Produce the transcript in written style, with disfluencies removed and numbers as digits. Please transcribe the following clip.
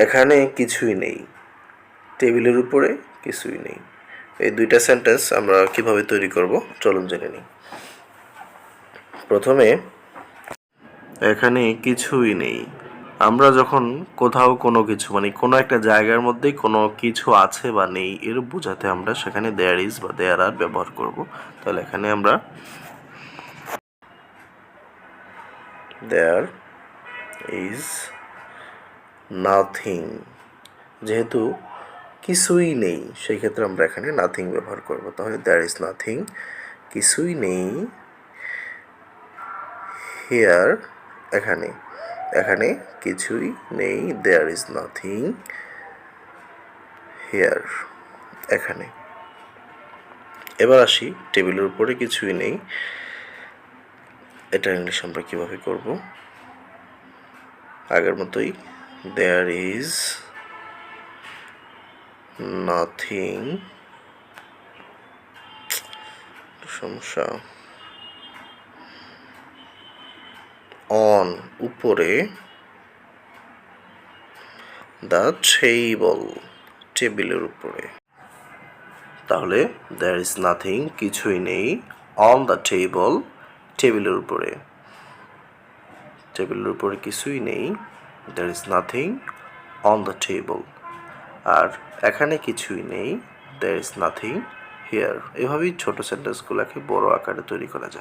এখানে কিছুই নেই, টেবিলের উপরে কিছুই নেই। এই দুইটা সেন্টেন্স আমরা কিভাবে তৈরি করব চলুন জেনে নিই। প্রথমে এখানে কিছুই নেই, আমরা যখন কোথাও কোনো কিছু মানে কোনো একটা জায়গার মধ্যে কোনো কিছু আছে বা নেই এর বোঝাতে আমরা সেখানে দেয়ার ইজ বা দেয়ার আর ব্যবহার করব। তাহলে এখানে আমরা দেয়ার ইজ নাথিং, যেহেতু কিছুই নেই সেই ক্ষেত্রে আমরা এখানে নাথিং ব্যবহার করব। তাহলে দেয়ার ইজ নাথিং, কিছুই নেই, হিয়ার, এখানে, এখানে কিছুই নেই, দেয়ার ইজ নাথিং হিয়ার, এখানে। এবার আসি টেবিলের উপরে কিছুই নেই, এটা ইংলিশ আমরা কীভাবে করব? আগের মতোই, দেয়ার ইজ নাথিং, সমস্যা, অন, উপরে, দ্য টেবল, টেবিলের উপরে। তাহলে দেয়ার ইজ নাথিং, কিছুই নেই, অন দ্য টেবল, টেবিলের উপরে, টেবিলের উপরে কিছুই নেই, there is nothing on the table. আর এখানে কিছুই নেই, দেয়ার ইজ নাথিং হিয়ার। এভাবেই ছোট সেন্টেন্সগুলোকে বড় আকারে তৈরি করা যায়।